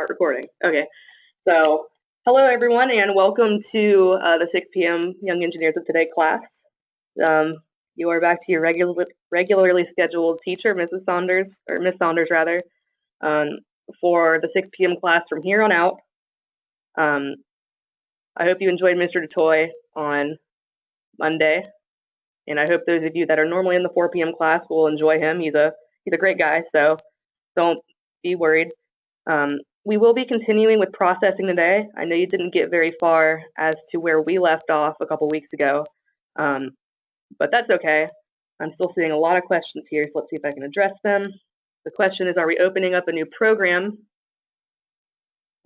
Start recording. Okay. So, hello everyone, and welcome to the 6 p.m. Young Engineers of Today class. You are back to your regularly scheduled teacher, Mrs. Saunders, or Miss Saunders rather, for the 6 p.m. class from here on out. I hope you enjoyed Mr. DeToy on Monday, and I hope those of you that are normally in the 4 p.m. class will enjoy him. He's a great guy, so don't be worried. We will be continuing with processing today. I know you didn't get very far as to where we left off a couple weeks ago, but that's okay. I'm still seeing a lot of questions here, so let's see if I can address them. The question is, are we opening up a new program?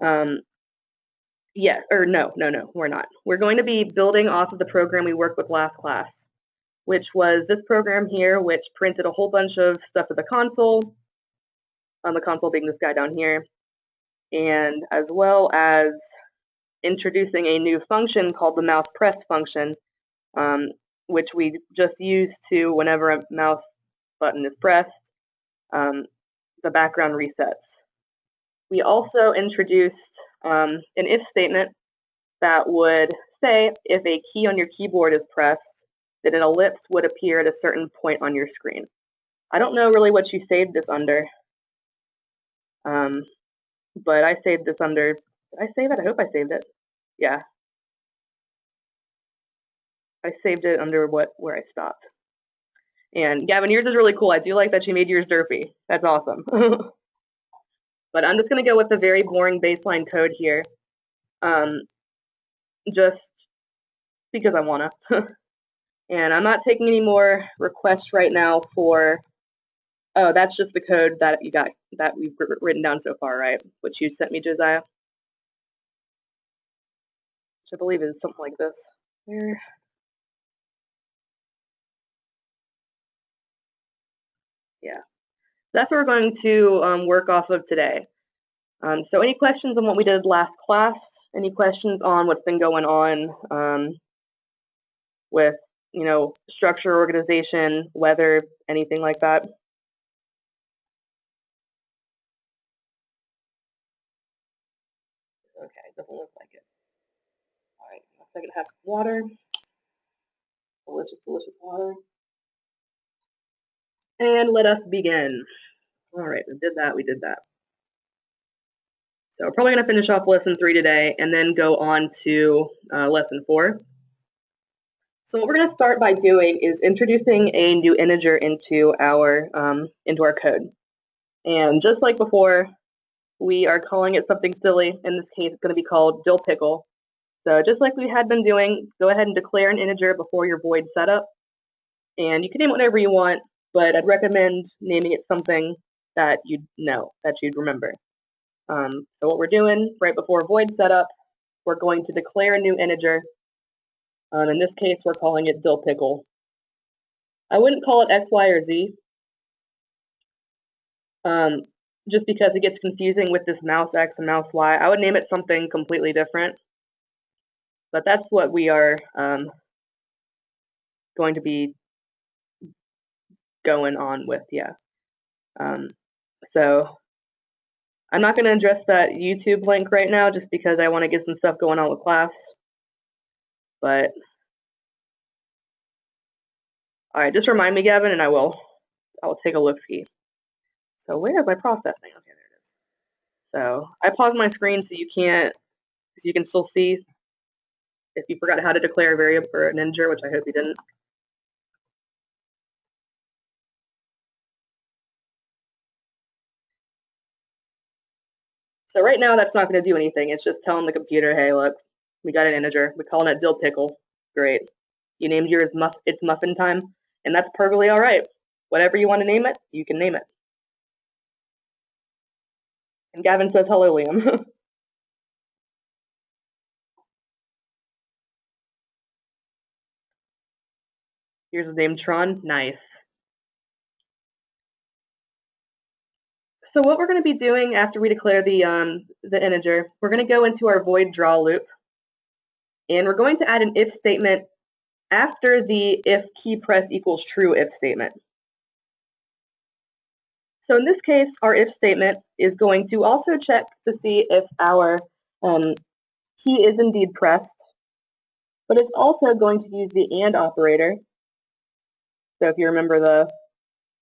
Yeah, or no, we're not. We're going to be building off of the program we worked with last class, which was this program here, which printed a whole bunch of stuff to the console being this guy down here, and as well as introducing a new function called the mouse press function, which we just use to, whenever a mouse button is pressed, the background resets. We also introduced an if statement that would say if a key on your keyboard is pressed, that an ellipse would appear at a certain point on your screen. I don't know really what you saved this under, but I saved this under, did I save it? I hope I saved it. Yeah. I saved it under where I stopped. And Gavin, yours is really cool. I do like that you made yours derpy. That's awesome. But I'm just going to go with the very boring baseline code here, just because I want to. And I'm not taking any more requests right now for, oh, that's just the code that you got, that we've written down so far, right? Which you sent me, Josiah? Which I believe is something like this. Here. Yeah. That's what we're going to work off of today. So any questions on what we did last class? Any questions on what's been going on with, you know, structure, organization, weather, anything like that? Okay, doesn't look like it. All right, looks like it has some water. Delicious, delicious water. And let us begin. All right, we did that. So we're probably going to finish off lesson 3 today and then go on to lesson 4. So what we're going to start by doing is introducing a new integer into our code. And just like before, we are calling it something silly. In this case, it's going to be called dill pickle. So just like we had been doing, go ahead and declare an integer before your void setup. And you can name it whatever you want, but I'd recommend naming it something that you'd know, that you'd remember. So what we're doing right before void setup, we're going to declare a new integer. In this case, we're calling it dill pickle. I wouldn't call it X, Y, or Z, just because it gets confusing with this mouse X and mouse Y. I would name it something completely different, but that's what we are going to be going on with, yeah. So I'm not going to address that YouTube link right now just because I want to get some stuff going on with class, but all right, just remind me, Gavin, and I will take a look-see. So where is my processing? Okay, there it is. So I paused my screen so you can still see if you forgot how to declare a variable or an integer, which I hope you didn't. So right now that's not going to do anything. It's just telling the computer, hey, look, we got an integer. We're calling it dill pickle. Great. You named yours it's muffin time, and that's perfectly all right. Whatever you want to name it, you can name it. And Gavin says, hello, Liam. Here's the name Tron. Nice. So what we're going to be doing after we declare the integer, we're going to go into our void draw loop, and we're going to add an if statement after the if key press equals true if statement. So in this case, our if statement is going to also check to see if our key is indeed pressed, but it's also going to use the AND operator. So if you remember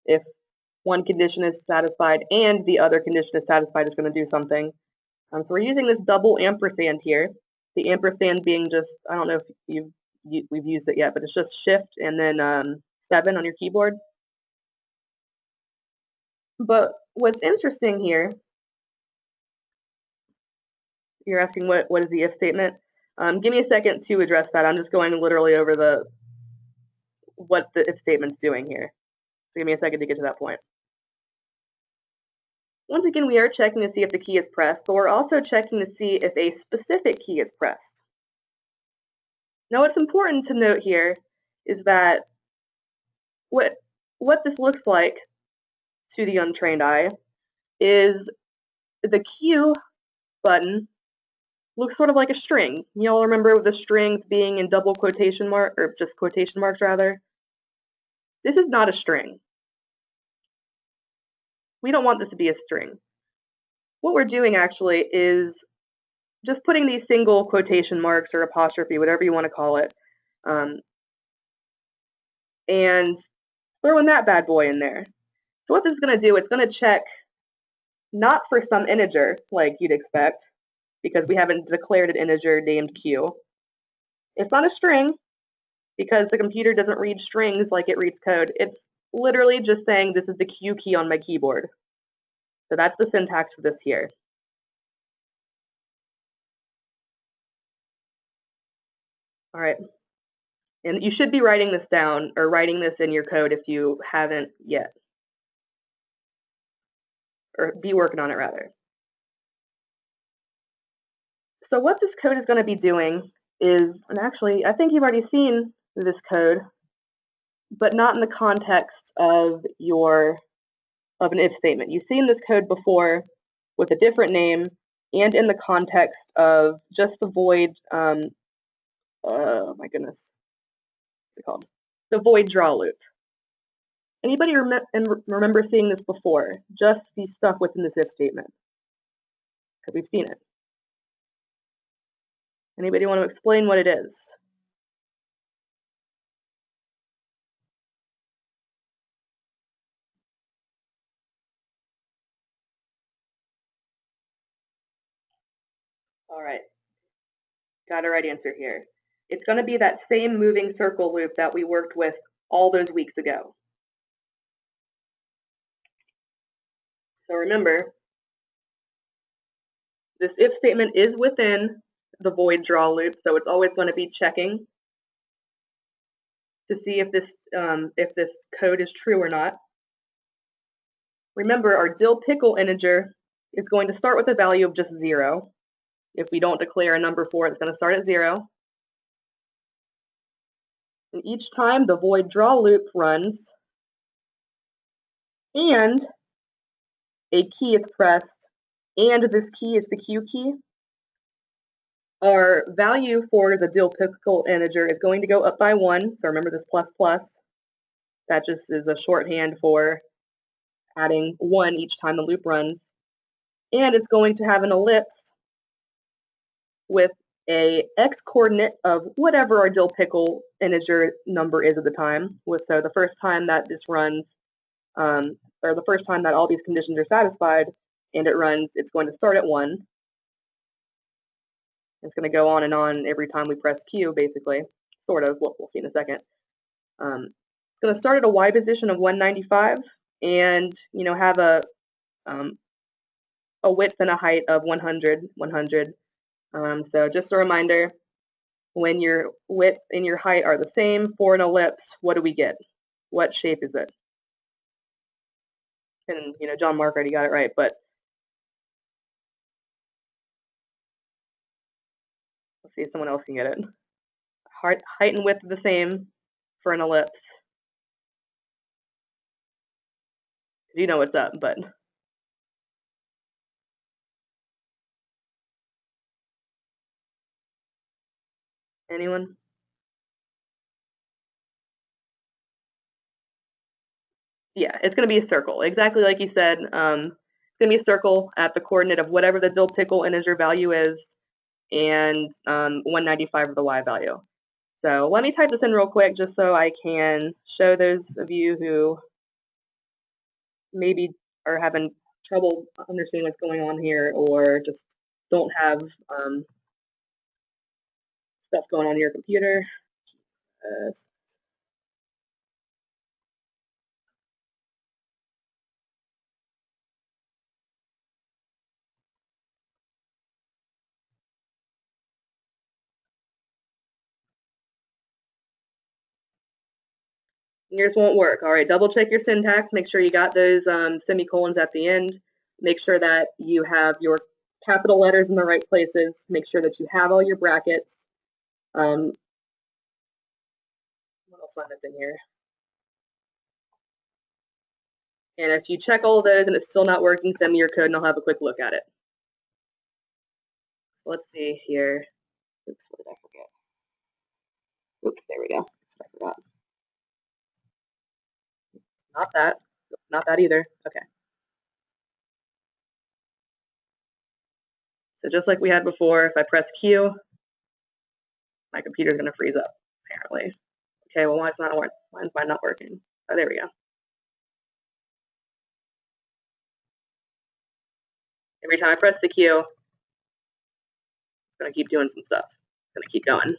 if one condition is satisfied and the other condition is satisfied, it's going to do something. So we're using this double ampersand here. The ampersand being just, I don't know if we've used it yet, but it's just shift and then 7 on your keyboard. But what's interesting here, you're asking what is the if statement? Give me a second to address that. I'm just going literally over what the if statement's doing here. So give me a second to get to that point. Once again, we are checking to see if the key is pressed, but we're also checking to see if a specific key is pressed. Now, what's important to note here is that what this looks like to the untrained eye is the Q button looks sort of like a string. You all remember the strings being in double quotation mark, or just quotation marks rather? This is not a string. We don't want this to be a string. What we're doing actually is just putting these single quotation marks or apostrophe, whatever you want to call it, and throwing that bad boy in there. So what this is going to do, it's going to check not for some integer like you'd expect, because we haven't declared an integer named Q. It's not a string because the computer doesn't read strings like it reads code. It's literally just saying this is the Q key on my keyboard. So that's the syntax for this here. All right. And you should be writing this down or writing this in your code if you haven't yet. Or be working on it rather. So what this code is going to be doing is, and actually I think you've already seen this code, but not in the context of an if statement. You've seen this code before with a different name and in the context of just the void, oh my goodness, what's it called? The void draw loop. Anybody remember seeing this before? Just the stuff within this if statement? Because we've seen it. Anybody want to explain what it is? All right, got a right answer here. It's going to be that same moving circle loop that we worked with all those weeks ago. So remember, this if statement is within the void draw loop, so it's always going to be checking to see if this code is true or not. Remember, our dill pickle integer is going to start with a value of just 0. If we don't declare a number for it, it's going to start at 0. And each time the void draw loop runs and a key is pressed, and this key is the Q key, our value for the dill pickle integer is going to go up by 1. So remember this plus plus. That just is a shorthand for adding 1 each time the loop runs. And it's going to have an ellipse with a x-coordinate of whatever our dill pickle integer number is at the time. So the first time that this runs, or the first time that all these conditions are satisfied and it runs, it's going to start at 1. It's going to go on and on every time we press Q, basically. Sort of. We'll see in a second. It's going to start at a Y position of 195 and, have a width and a height of 100. So just a reminder, when your width and your height are the same for an ellipse, what do we get? What shape is it? And, John Mark already got it right, but let's see if someone else can get it. Height and width are the same for an ellipse. You know what's up, but anyone? Yeah, it's going to be a circle, exactly like you said. It's going to be a circle at the coordinate of whatever the dill pickle integer value is, and 195 of the y value. So let me type this in real quick just so I can show those of you who maybe are having trouble understanding what's going on here, or just don't have stuff going on your computer. Yours won't work. All right, double check your syntax. Make sure you got those semicolons at the end. Make sure that you have your capital letters in the right places. Make sure that you have all your brackets. What else am I missing here? And if you check all of those and it's still not working, send me your code and I'll have a quick look at it. So let's see here. Oops, what did I forget? Oops, there we go. That's what I forgot. Not that. Not that either. Okay. So just like we had before, if I press Q, my computer's going to freeze up, apparently. Okay, well, why is mine not working? Oh, there we go. Every time I press the Q, it's going to keep doing some stuff. It's going to keep going.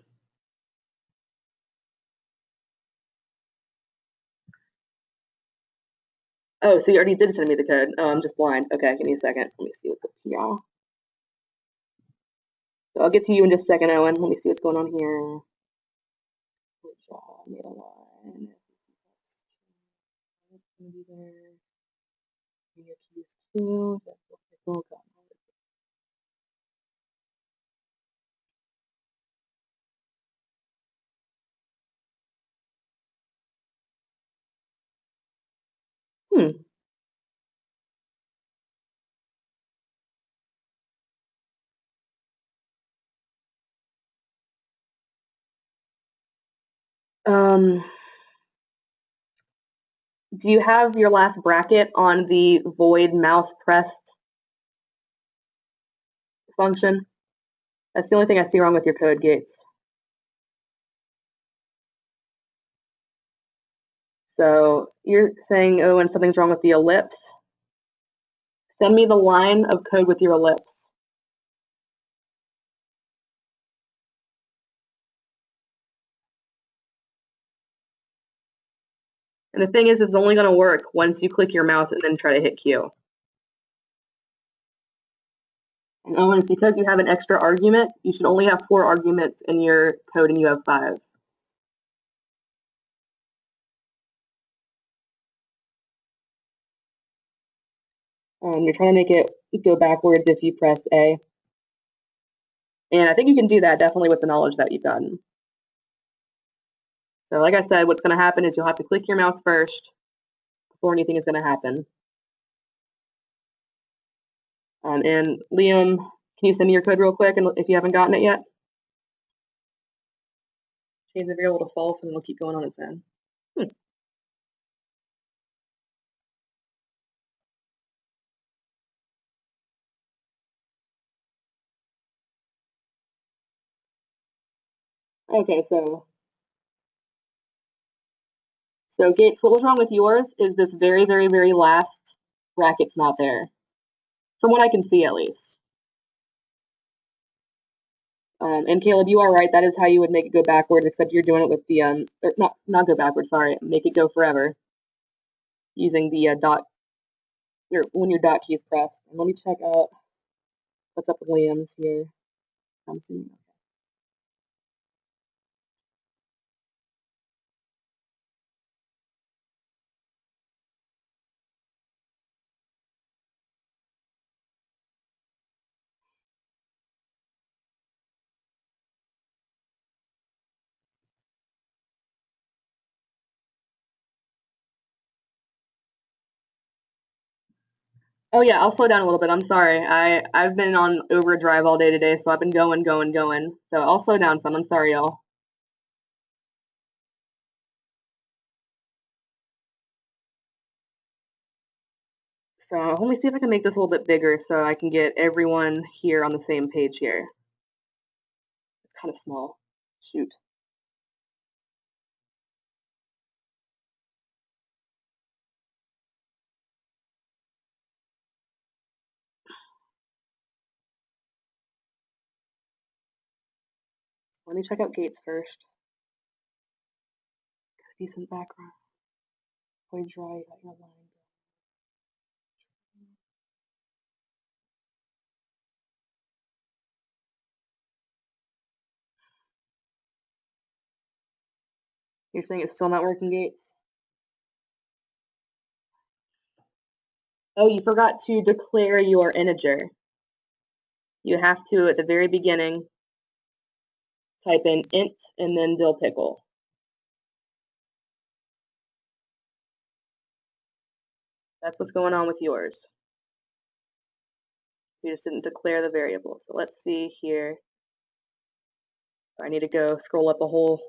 Oh, so you already did send me the code. Oh, I'm just blind. Okay, give me a second. Let me see what's up here. So I'll get to you in just a second, Owen. Let me see what's going on here. Made a line. Be there. Your keys too. Do you have your last bracket on the void mouse pressed function? That's the only thing I see wrong with your code, Gates. So you're saying, oh, and something's wrong with the ellipse? Send me the line of code with your ellipse. And the thing is, it's only going to work once you click your mouse and then try to hit Q. And Owen, it's because you have an extra argument. You should only have 4 arguments in your code and you have 5. You're trying to make it go backwards if you press A. And I think you can do that definitely with the knowledge that you've gotten. So like I said, what's going to happen is you'll have to click your mouse first before anything is going to happen. And Liam, can you send me your code real quick and if you haven't gotten it yet? Change the variable to false and it'll keep going on its own. Okay, so Gates, what was wrong with yours is this very, very, very last bracket's not there, from what I can see at least. And Caleb, you are right. That is how you would make it go backwards, except you're doing it with the or not go backwards. Sorry, make it go forever using the dot. When your dot key is pressed. And let me check out what's up with Liam's here. I'm assuming. Oh yeah, I'll slow down a little bit. I'm sorry. I've been on overdrive all day today, so I've been going. So I'll slow down some. I'm sorry, y'all. So let me see if I can make this a little bit bigger so I can get everyone here on the same page here. It's kind of small. Shoot. Let me check out Gates first. Decent background. Void dry line. You're saying it's still not working, Gates? Oh, you forgot to declare your integer. You have to, at the very beginning, type in int and then dill pickle. That's what's going on with yours. You just didn't declare the variable. So let's see here. I need to go scroll up a whole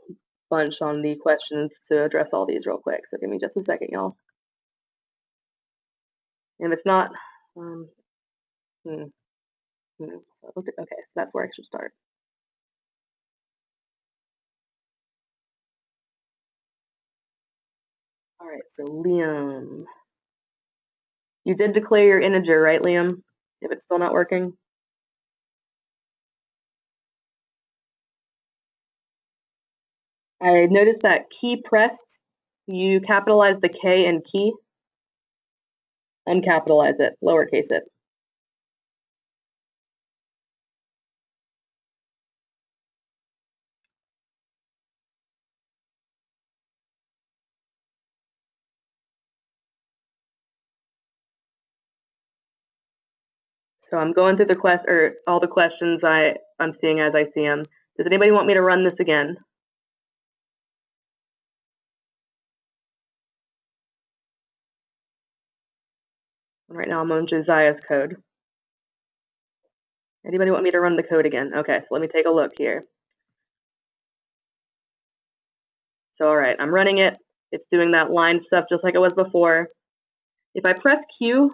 bunch on the questions to address all these real quick. So give me just a second, y'all. And if it's not, so okay, so that's where I should start. All right, so Liam. You did declare your integer, right, Liam? If it's still not working? I noticed that key pressed, you capitalize the K in key, uncapitalize it, lowercase it. So I'm going through the all the questions I'm seeing as I see them. Does anybody want me to run this again? Right now I'm on Josiah's code. Anybody want me to run the code again? Okay, so let me take a look here. So all right, I'm running it. It's doing that line stuff just like it was before. If I press Q,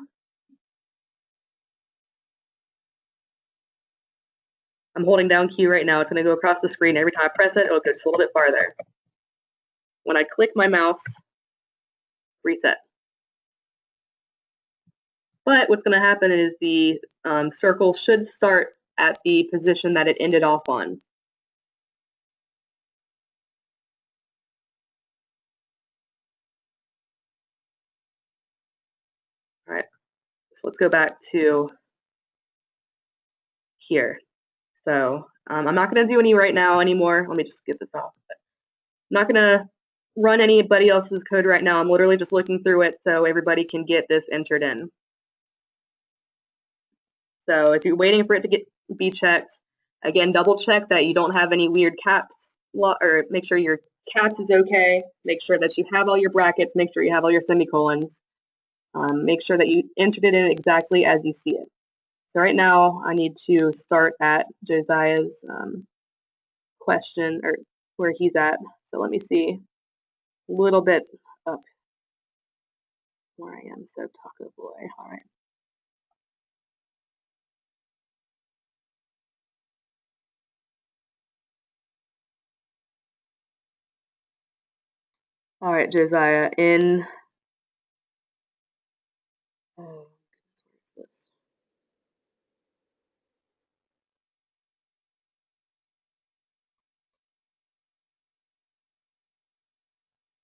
I'm holding down Q right now. It's going to go across the screen. Every time I press it, it'll go just a little bit farther. When I click my mouse, reset. But what's going to happen is the circle should start at the position that it ended off on. All right, so let's go back to here. So I'm not going to do any right now anymore. Let me just get this off. I'm not going to run anybody else's code right now. I'm literally just looking through it so everybody can get this entered in. So if you're waiting for it to be checked, again, double check that you don't have any weird caps, or make sure your caps is okay. Make sure that you have all your brackets. Make sure you have all your semicolons. Make sure that you entered it in exactly as you see it. So right now, I need to start at Josiah's question, or where he's at. So let me see a little bit up where I am. So Taco Boy, all right. All right, Josiah, in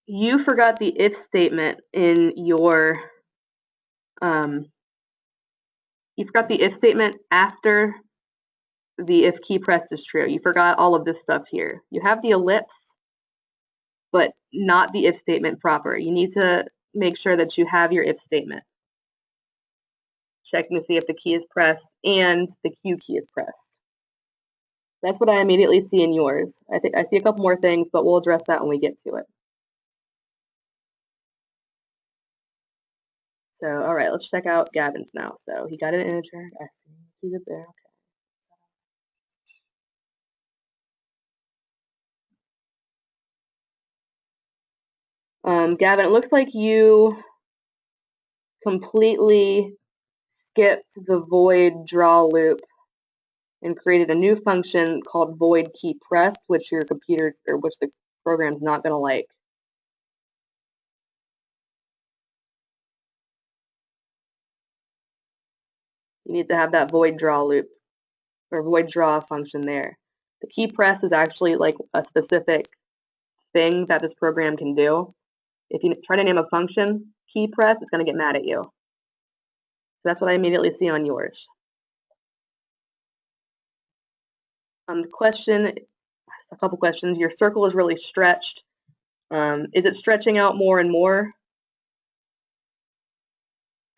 you forgot the if statement in your you forgot the if statement after the if key pressed is true. You forgot all of this stuff here. You have the ellipse, but not the if statement proper. You need to make sure that you have your if statement. Checking to see if the key is pressed and the Q key is pressed. That's what I immediately see in yours. I think I see a couple more things, but we'll address that when we get to it. So, all right, let's check out Gavin's now. So he got an integer. I see he's up there. Okay. Gavin, it looks like you completely skipped the void draw loop and created a new function called void key press, which your computer's or which the program's not going to like. You need to have that void draw loop or void draw function there. The key press is actually like a specific thing that this program can do. If you try to name a function key press, it's going to get mad at you. So that's what I immediately see on yours. The question, a couple questions. Your circle is really stretched. Is it stretching out more and more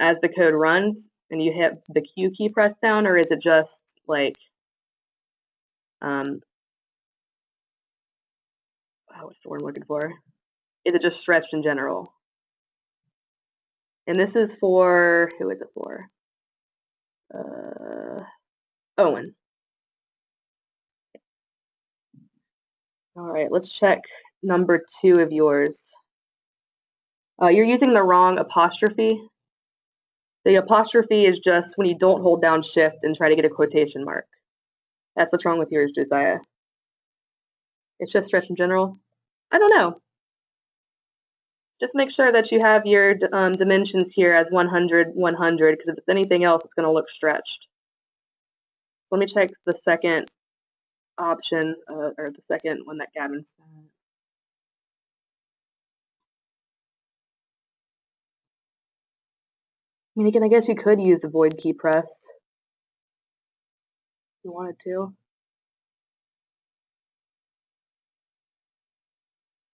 as the code runs and you hit the Q key press down, or is it just like, what's the word I'm looking for? Is it just stretched in general? And this is for, who is it for? Owen. All right, let's check number 2 of yours. You're using the wrong apostrophe. The apostrophe is just when you don't hold down shift and try to get a quotation mark. That's what's wrong with yours, Josiah. It's just stretch in general. I don't know. Just make sure that you have your dimensions here as 100, 100, because if it's anything else, it's going to look stretched. Let me check the second option, or the second one that Gavin said. I mean, again, I guess you could use the void key press if you wanted to.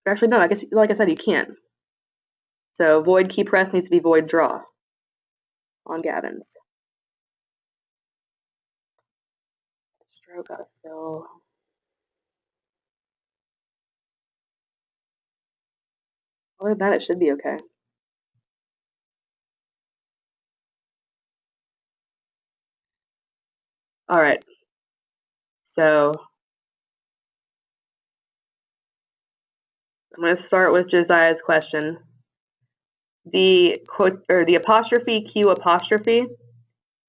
Actually, no, I guess, like I said, you can't. So void key press needs to be void draw on Gavin's. Stroke gotta fill. Other than that, it should be okay. All right. So I'm going to start with Josiah's question. The quote or the apostrophe Q apostrophe,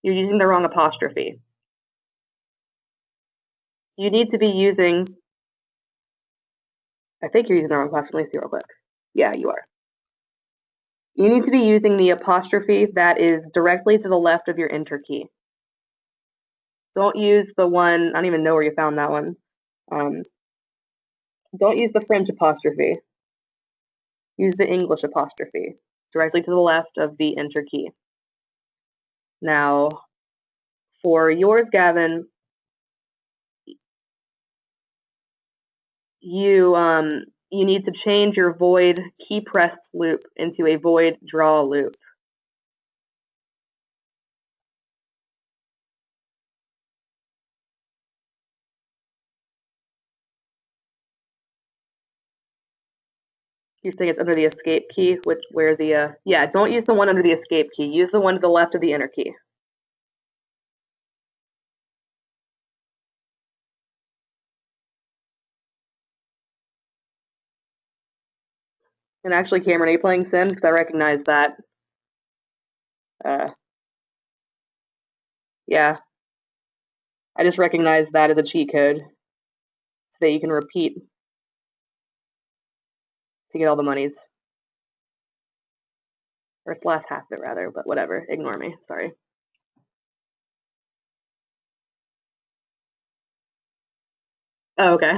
you're using the wrong apostrophe. You need to be using, I think you're using the wrong apostrophe. Let me see real quick. Yeah, you are. You need to be using the apostrophe that is directly to the left of your enter key. Don't use the one, I don't even know where you found that one. Don't use the French apostrophe. Use the English apostrophe directly to the left of the enter key. Now, for yours, Gavin, you need to change your void key press loop into a void draw loop. You're saying it's under the escape key, where the, yeah, don't use the one under the escape key. Use the one to the left of the enter key. And actually, Cameron, are you playing Sims? Because I recognize that. Yeah. I just recognize that as a cheat code so that you can repeat to get all the monies. Or it's the last half of it, rather, but whatever. Ignore me. Sorry. Oh, okay.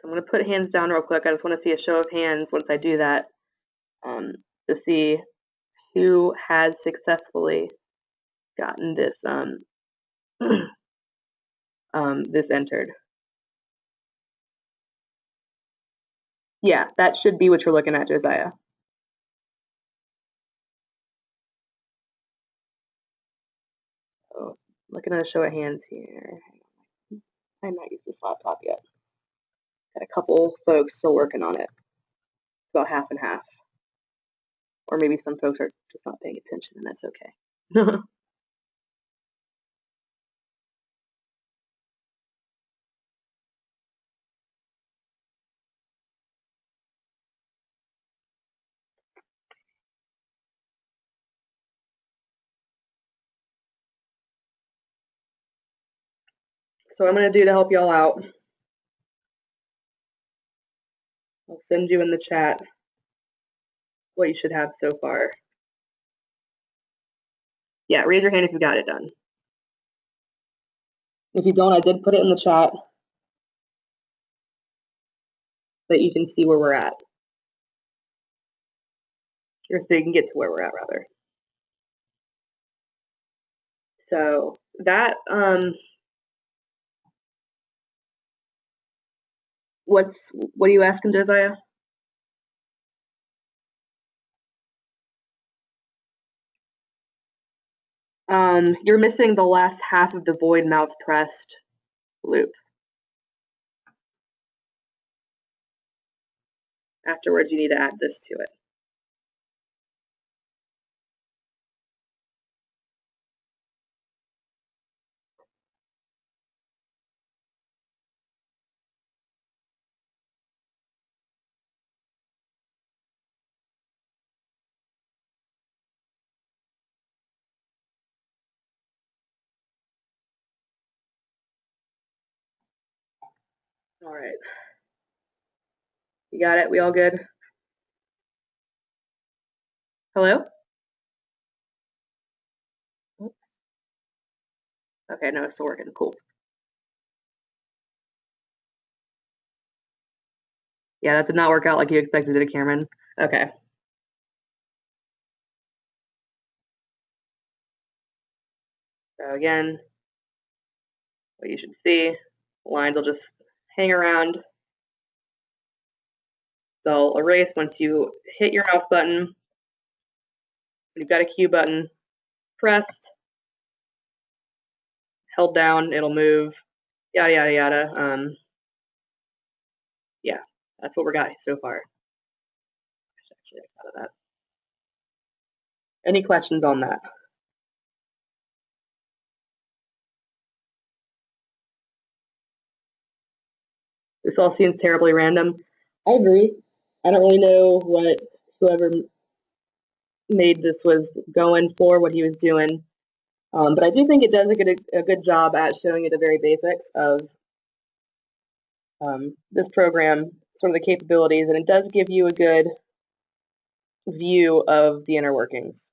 I'm going to put hands down real quick. I just want to see a show of hands once I do that to see who has successfully gotten this this entered. Yeah, that should be what you're looking at, Josiah. So, looking at a show of hands here. I might use this laptop yet. Got a couple folks still working on it. About half and half. Or maybe some folks are just not paying attention, and that's okay. So what I'm going to do to help y'all out, I'll send you in the chat what you should have so far. Yeah, raise your hand if you got it done. If you don't, I did put it in the chat that you can see where we're at. Or so you can get to where we're at, rather. So that, what are you asking, Josiah? You're missing the last half of the void mouse pressed loop. Afterwards, you need to add this to it. All right. You got it? We all good? Hello? Okay, no, it's still working. Cool. Yeah, that did not work out like you expected, did it, Cameron? Okay. So again, what you should see, lines will just hang around. They'll erase once you hit your mouse button. You've got a Q button pressed, held down, it'll move, yada, yada, yada. Yeah, that's what we got so far. Actually, out of that. Any questions on that? This all seems terribly random. I agree. I don't really know what whoever made this was going for, what he was doing. But I do think it does a good job at showing you the very basics of this program, sort of the capabilities, and it does give you a good view of the inner workings.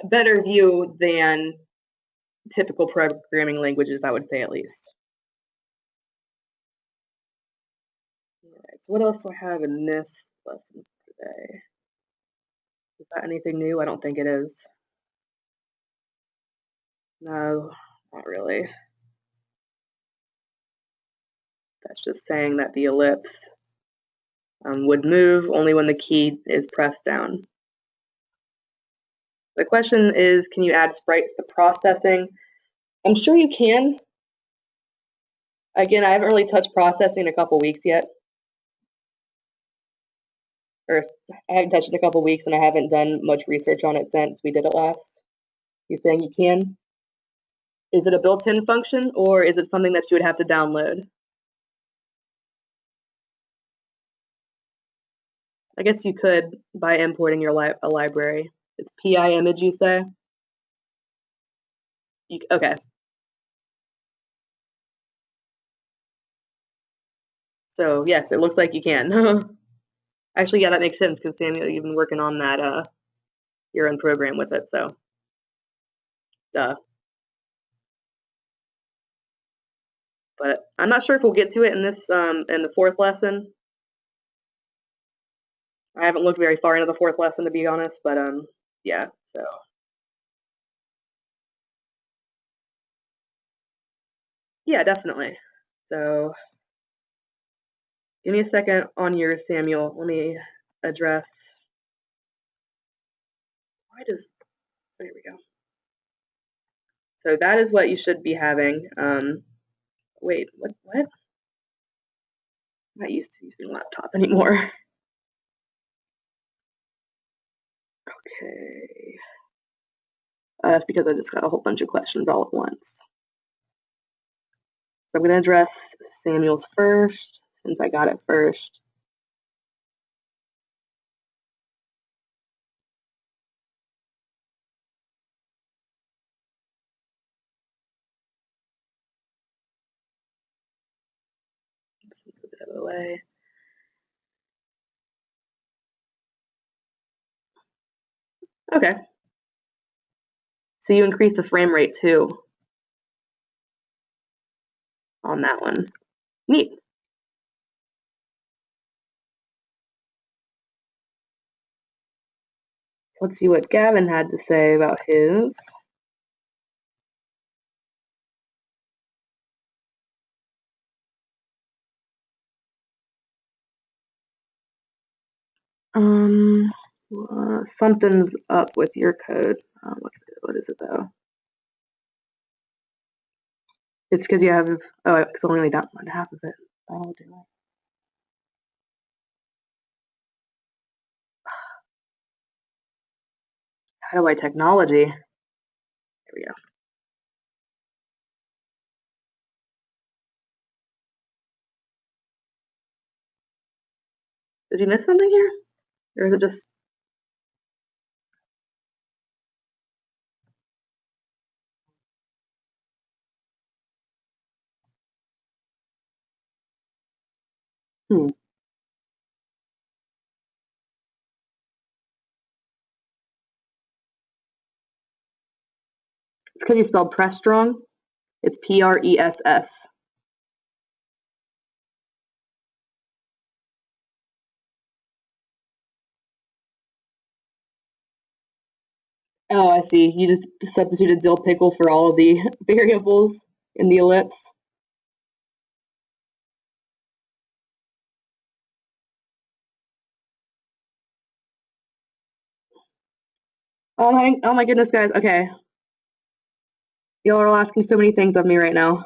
A better view than typical programming languages, I would say, at least. All right, so what else do I have in this lesson today? Is that anything new? I don't think it is. No, not really. That's just saying that the ellipse would move only when the key is pressed down. The question is, can you add sprites to processing? I'm sure you can. Again, I haven't really touched processing in a couple weeks yet. Or I haven't touched it in a couple weeks, and I haven't done much research on it since we did it last. You're saying you can? Is it a built-in function, or is it something that you would have to download? I guess you could by importing your a library. It's PI image, you say? Okay. So yes, it looks like you can. Actually, yeah, that makes sense because Samuel, you've been working on that your own program with it, so duh. But I'm not sure if we'll get to it in this in the fourth lesson. I haven't looked very far into the fourth lesson, to be honest, but yeah, so. Yeah, definitely. So give me a second on your Samuel. Let me address. Why does, there we go. So that is what you should be having. wait, what? I'm not used to using a laptop anymore. Okay. That's because I just got a whole bunch of questions all at once. So I'm going to address Samuel's first, since I got it first. It's a bit of a way. Okay. So you increase the frame rate too on that one. Neat. Let's see what Gavin had to say about his. Something's up with your code. What is it though? It's because you have, it's only down half of it. That'll do it. How do I technology? There we go. Did you miss something here? Or is it just... It's because you spelled press wrong. It's Press. Oh, I see. You just substituted dill pickle for all of the variables in the ellipse. Oh my goodness, guys. Okay. Y'all are all asking so many things of me right now.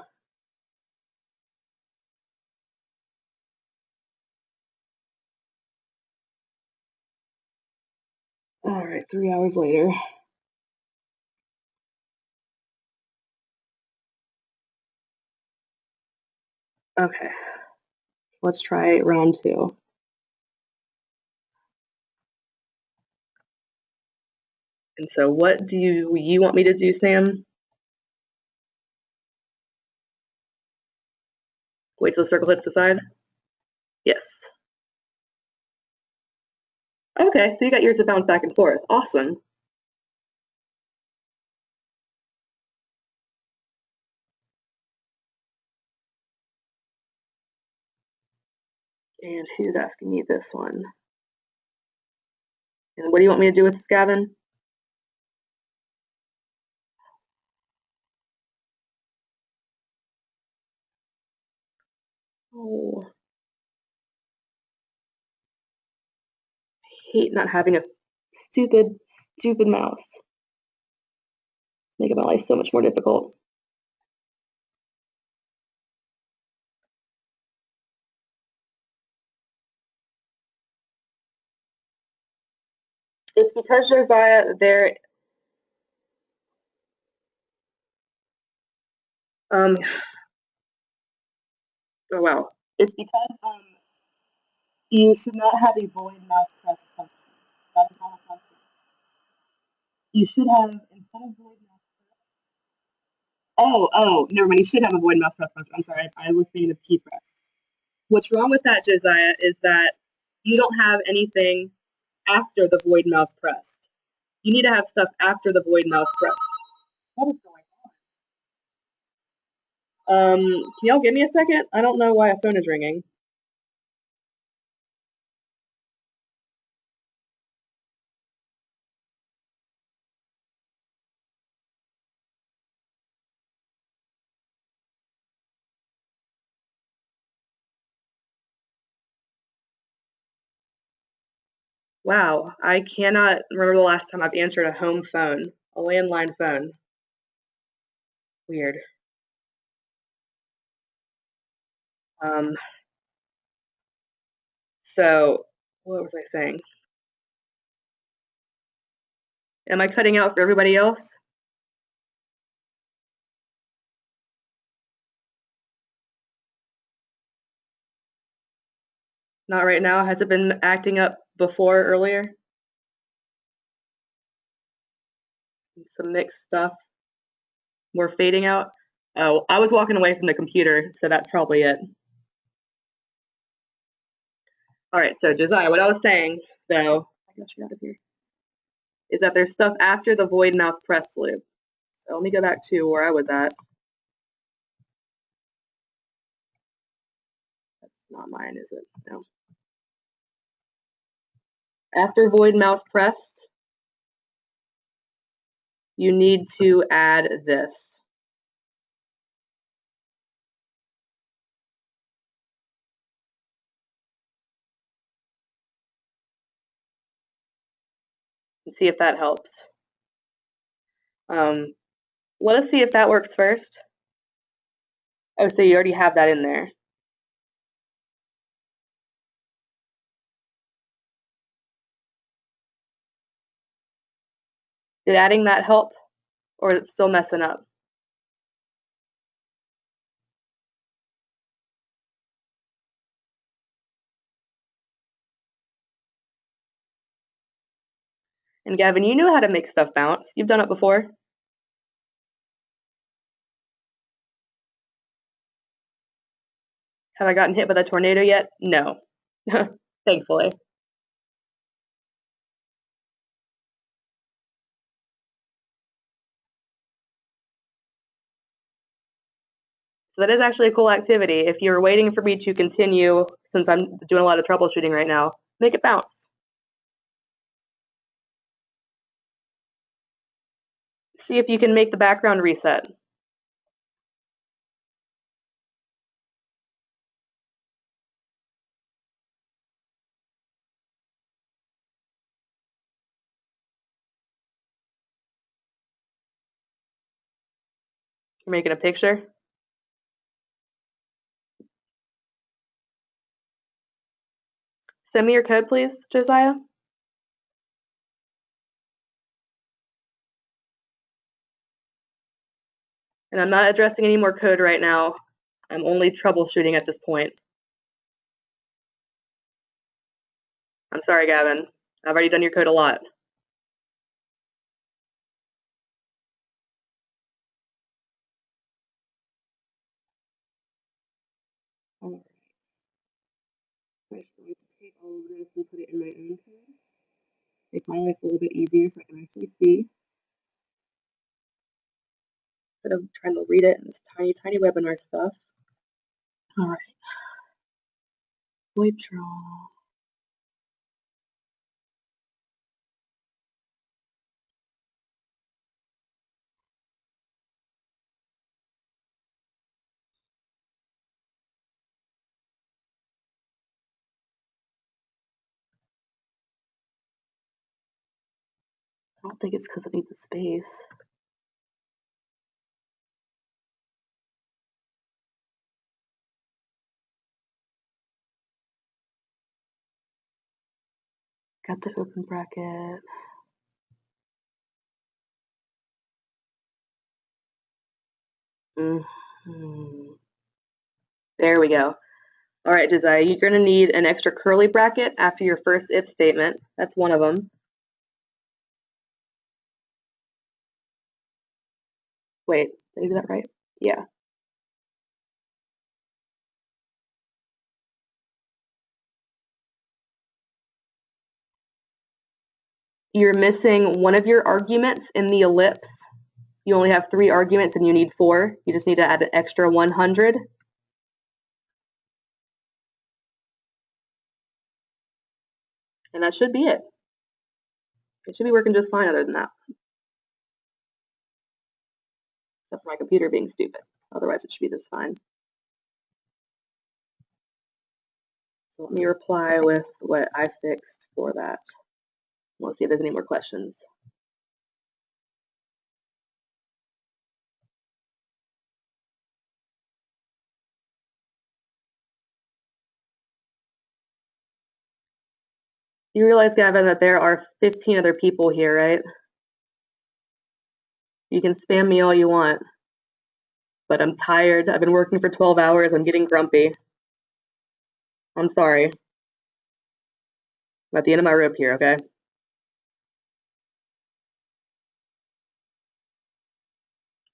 All right, 3 hours later. Okay. Let's try round 2. And so what do you want me to do, Sam? Wait till the circle hits the side? Yes. Okay, so you got yours to bounce back and forth. Awesome. And who's asking me this one? And what do you want me to do with this, Gavin? Oh, I hate not having a stupid mouse. Making my life so much more difficult. It's because Josiah, oh wow. It's because you should not have a void mouse press function. That is not a function. You should have, instead of void mouse press. Oh, never mind. You should have a void mouse press function. I'm sorry, I was thinking of key press. What's wrong with that, Josiah, is that you don't have anything after the void mouse pressed. You need to have stuff after the void mouse pressed. What is going on? Can y'all give me a second? I don't know why a phone is ringing. Wow, I cannot remember the last time I've answered a home phone, a landline phone. Weird. So what was I saying? Am I cutting out for everybody else? Not right now. Has it been acting up before, earlier? Some mixed stuff. More fading out. Oh, I was walking away from the computer, so that's probably it. All right, so Josiah, what I was saying, though, I got you out of here, is that there's stuff after the void mouse press loop. So let me go back to where I was at. That's not mine, is it? No. After void mouse press, you need to add this. And see if that helps. Let us see if that works first. Oh, so you already have that in there. Did adding that help, or is it still messing up? And Gavin, you know how to make stuff bounce. You've done it before. Have I gotten hit by the tornado yet? No. Thankfully. So that is actually a cool activity. If you're waiting for me to continue, since I'm doing a lot of troubleshooting right now, make it bounce. See if you can make the background reset. You're making a picture. Send me your code, please, Josiah. And I'm not addressing any more code right now. I'm only troubleshooting at this point. I'm sorry, Gavin. I've already done your code a lot. All right. I'm just going to take all of this and put it in my own code. Make my life a little bit easier so I can actually see. Instead of trying to read it in this tiny, tiny webinar stuff. All right. Void draw. I don't think it's because it needs a space. Got the open bracket. There we go. All right, Josiah, you're going to need an extra curly bracket after your first if statement. That's one of them. Wait, did I do that right? Yeah. You're missing one of your arguments in the ellipse. You only have 3 arguments and you need 4. You just need to add an extra 100. And that should be it. It should be working just fine other than that. Except for my computer being stupid. Otherwise, it should be just fine. So let me reply with what I fixed for that. We'll see if there's any more questions. You realize, Gavin, that there are 15 other people here, right? You can spam me all you want, but I'm tired. I've been working for 12 hours. I'm getting grumpy. I'm sorry. I'm at the end of my rope here, okay?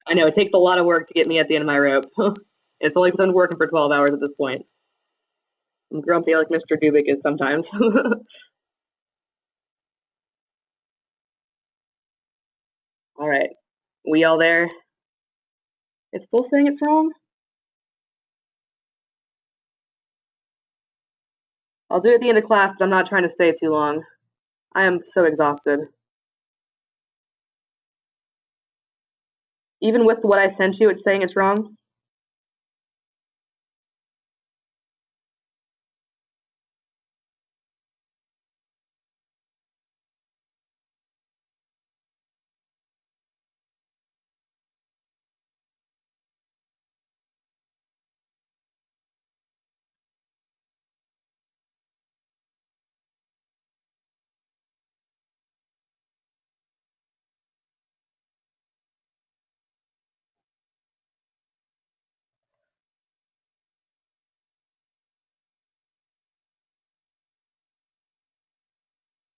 I know, it takes a lot of work to get me at the end of my rope. It's only because I'm working for 12 hours at this point. I'm grumpy like Mr. Dubik is sometimes. All right. We all there? It's still saying it's wrong? I'll do it at the end of class, but I'm not trying to stay too long. I am so exhausted. Even with what I sent you, it's saying it's wrong?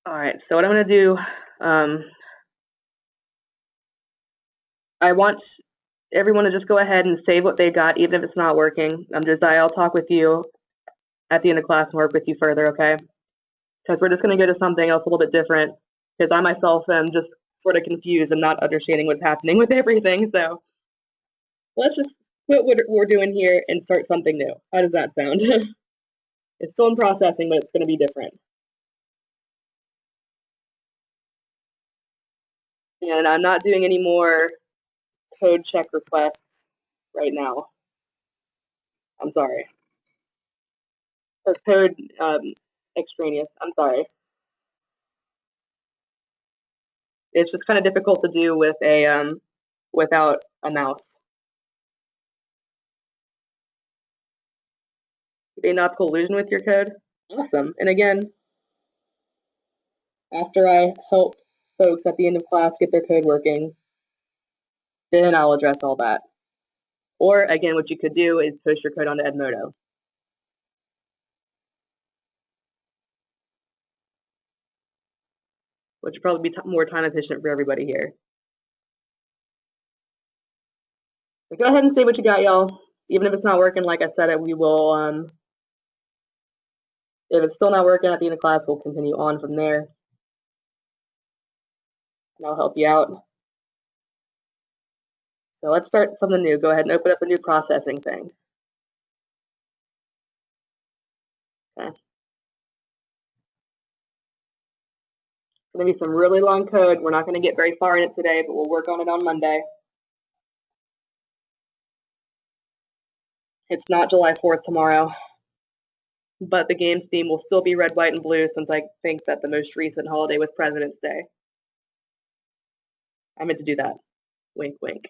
All right, so what I'm going to do, I want everyone to just go ahead and save what they got, even if it's not working. Josiah, I'll talk with you at the end of class and work with you further, okay? Because we're just going to go to something else a little bit different, because I myself am just sort of confused and not understanding what's happening with everything. So let's just quit what we're doing here and start something new. How does that sound? It's still in processing, but it's going to be different. And I'm not doing any more code check requests right now. I'm sorry. Or code extraneous. I'm sorry. It's just kind of difficult to do with a without a mouse. You made an optical illusion with your code. Awesome. And again, after I help folks at the end of class get their code working, then I'll address all that. Or again, what you could do is post your code onto Edmodo, which would probably be more time efficient for everybody here. But go ahead and say what you got, y'all. Even if it's not working, like I said, we will, if it's still not working at the end of class, we'll continue on from there. And I'll help you out. So let's start something new. Go ahead and open up a new processing thing. Okay. It's going to be some really long code. We're not going to get very far in it today, but we'll work on it on Monday. It's not July 4th tomorrow, but the game's theme will still be red, white, and blue since I think that the most recent holiday was President's Day. I meant to do that. Wink, wink.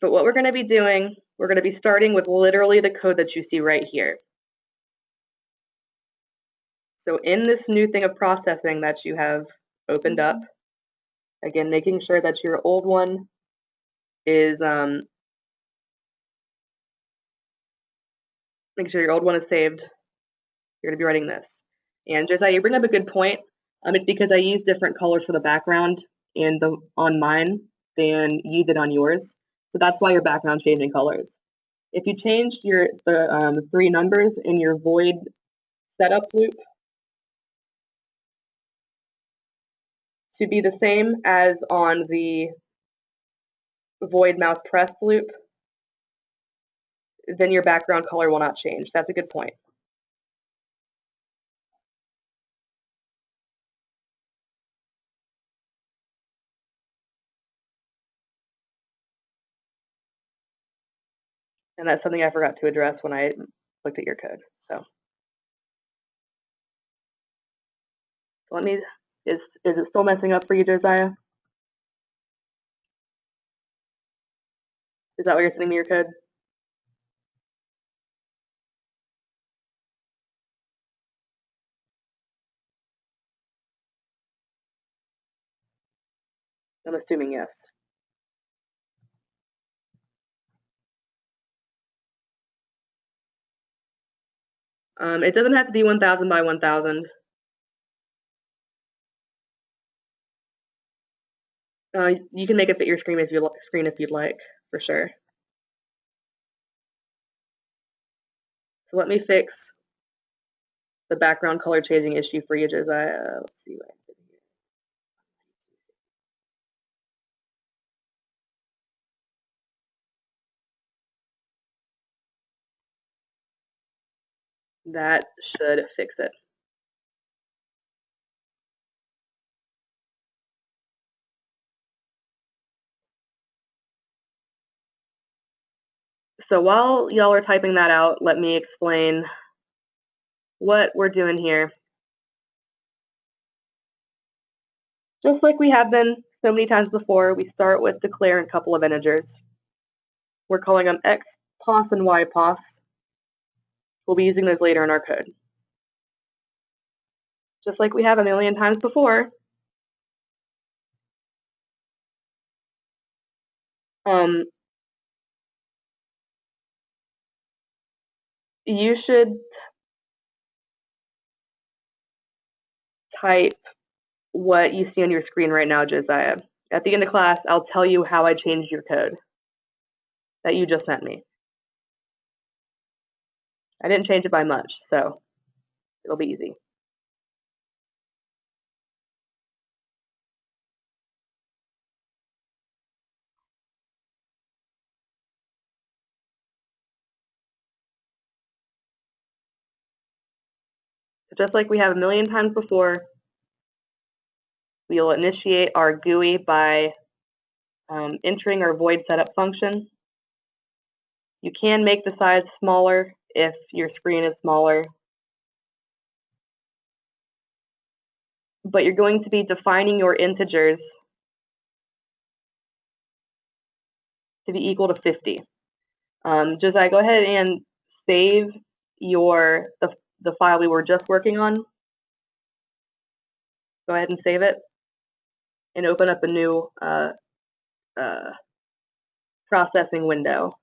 But what we're going to be doing, we're going to be starting with literally the code that you see right here. So in this new thing of processing that you have opened up, again, making sure that your old one is make sure your old one is saved. You're going to be writing this. And Josiah, you bring up a good point. It's because I use different colors for the background on mine than you did on yours. So that's why your background changing colors. If you changed the three numbers in your void setup loop to be the same as on the void mouse press loop, then your background color will not change. That's a good point. And that's something I forgot to address when I looked at your code. So let me, is it still messing up for you, Josiah? Is that why you're sending me your code? I'm assuming yes. It doesn't have to be 1000 by 1000. You can make it fit your screen if you'd like, for sure. So let me fix the background color changing issue for you, Josiah. Let's see what I did here. That should fix it. So while y'all are typing that out, let me explain what we're doing here. Just like we have been so many times before, we start with declaring a couple of integers. We're calling them x pos and y pos. We'll be using those later in our code. Just like we have a million times before, you should type what you see on your screen right now, Josiah. At the end of class, I'll tell you how I changed your code that you just sent me. I didn't change it by much, so it'll be easy. Just like we have a million times before, we'll initiate our GUI by entering our void setup function. You can make the size smaller if your screen is smaller, but you're going to be defining your integers to be equal to 50. Josiah, go ahead and save the file we were just working on. Go ahead and save it and open up a new processing window.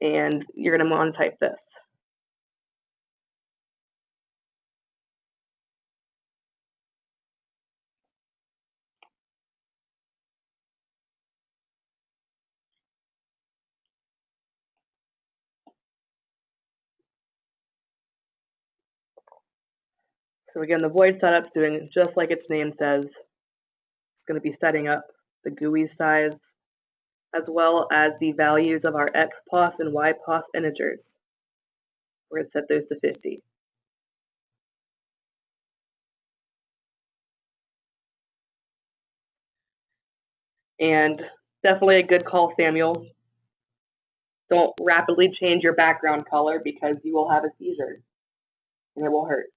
And you're going to want to type this. So again, the void setup's doing just like its name says. It's going to be setting up the GUI size as well as the values of our xpos and ypos integers. We're going to set those to 50. And definitely a good call, Samuel. Don't rapidly change your background color because you will have a seizure and it will hurt.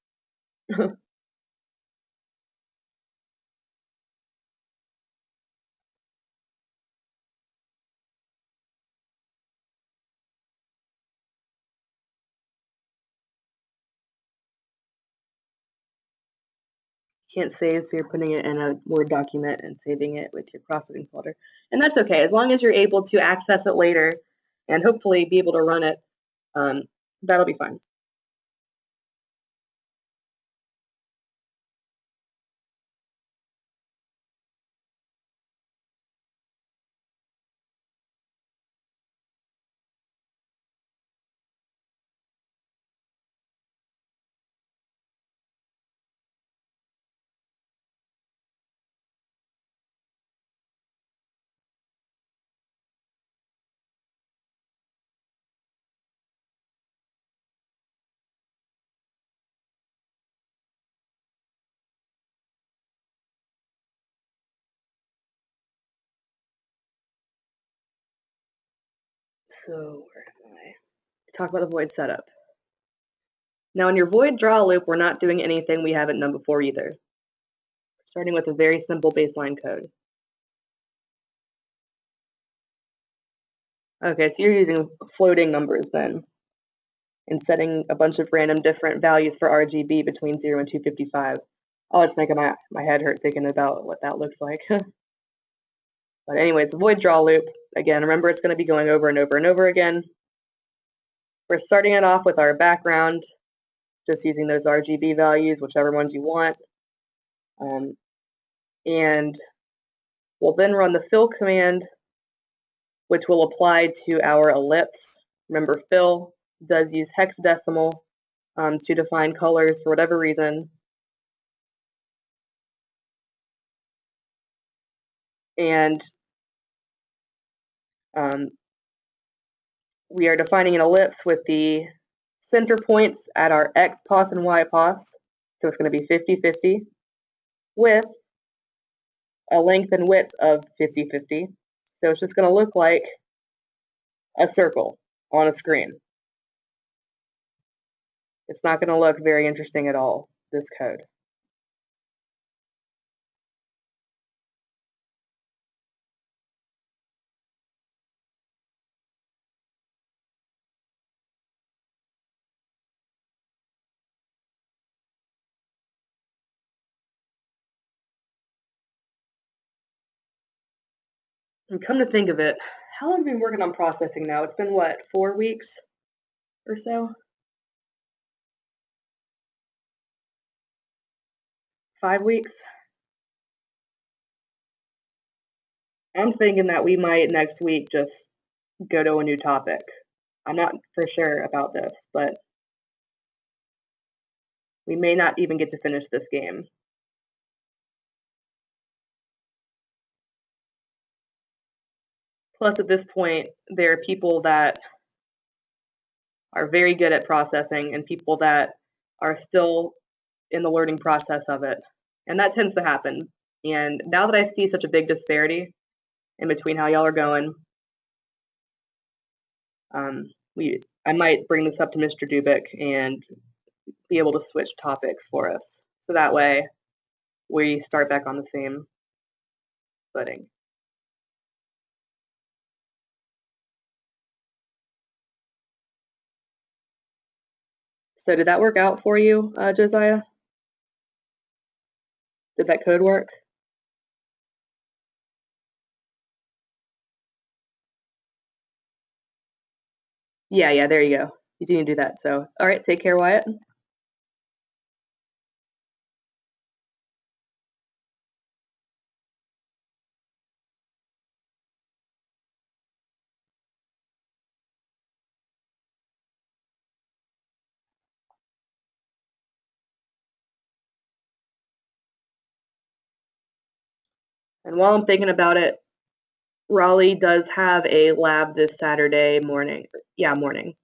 Can't save, so you're putting it in a Word document and saving it with your processing folder. And that's okay, as long as you're able to access it later and hopefully be able to run it, that'll be fine. So where am I? Talk about the void setup. Now in your void draw loop, we're not doing anything we haven't done before either. Starting with a very simple baseline code. Okay, so you're using floating numbers then, and setting a bunch of random different values for RGB between 0 and 255. Oh, it's making my head hurt thinking about what that looks like. But anyways, the void draw loop, again, remember it's going to be going over and over and over again. We're starting it off with our background, just using those RGB values, whichever ones you want. And we'll then run the fill command, which will apply to our ellipse. Remember, fill does use hexadecimal to define colors for whatever reason. And we are defining an ellipse with the center points at our x pos and y pos. So it's going to be 50-50 with a length and width of 50-50. So it's just going to look like a circle on a screen. It's not going to look very interesting at all, this code. And come to think of it, how long have you been working on processing now? It's been what, 4 weeks or so? 5 weeks? I'm thinking that we might next week just go to a new topic. I'm not for sure about this, but we may not even get to finish this game. Plus, at this point, there are people that are very good at processing and people that are still in the learning process of it. And that tends to happen. And now that I see such a big disparity in between how y'all are going, I might bring this up to Mr. Dubik and be able to switch topics for us. So that way we start back on the same footing. So did that work out for you, Josiah? Did that code work? Yeah, there you go. You do need to do that. So, all right, take care, Wyatt. And while I'm thinking about it, Raleigh does have a lab this Saturday morning. Yeah, morning.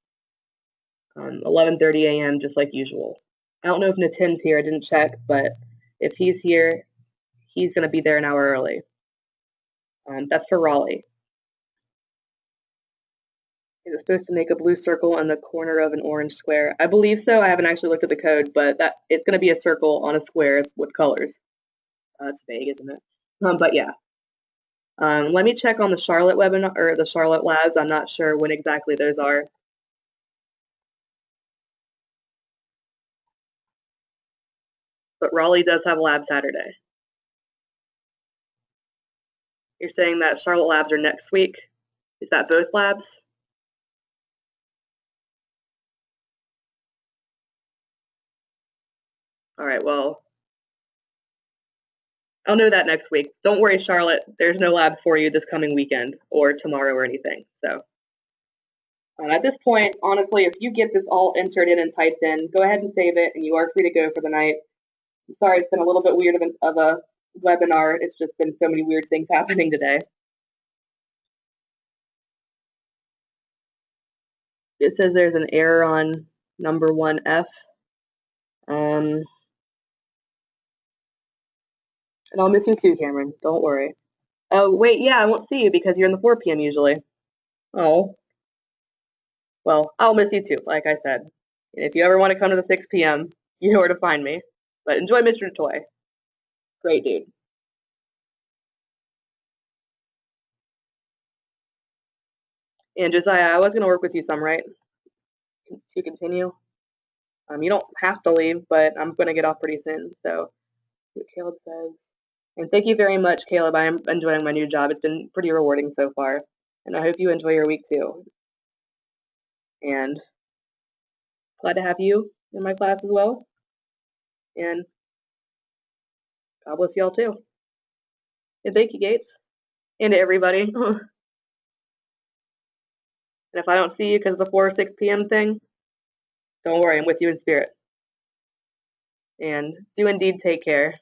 11:30 a.m. just like usual. I don't know if Nitin's here. I didn't check, but if he's here, he's going to be there an hour early. That's for Raleigh. Is it supposed to make a blue circle in the corner of an orange square? I believe so. I haven't actually looked at the code, but it's going to be a circle on a square with colors. It's vague, isn't it? But yeah. Let me check on the Charlotte webinar or the Charlotte labs. I'm not sure when exactly those are. But Raleigh does have a lab Saturday. You're saying that Charlotte labs are next week? Is that both labs? All right, well, I'll know that next week. Don't worry, Charlotte. There's no labs for you this coming weekend or tomorrow or anything. So at this point, honestly, if you get this all entered in and typed in, go ahead and save it, and you are free to go for the night. I'm sorry, it's been a little bit weird of a webinar. It's just been so many weird things happening today. It says there's an error on number 1F. And I'll miss you too, Cameron. Don't worry. Oh, wait, yeah, I won't see you because you're in the 4 p.m. usually. Oh. Well, I'll miss you too, like I said. If you ever want to come to the 6 p.m., you know where to find me. But enjoy Mr. Toy. Great dude. And Josiah, I was going to work with you some, right? To continue. You don't have to leave, but I'm going to get off pretty soon. So what Caleb says. And thank you very much, Caleb. I am enjoying my new job. It's been pretty rewarding so far. And I hope you enjoy your week too. And glad to have you in my class as well. And God bless y'all too. And thank you, Gates. And to everybody. And if I don't see you because of the 4 or 6 p.m. thing, don't worry, I'm with you in spirit. And do indeed take care.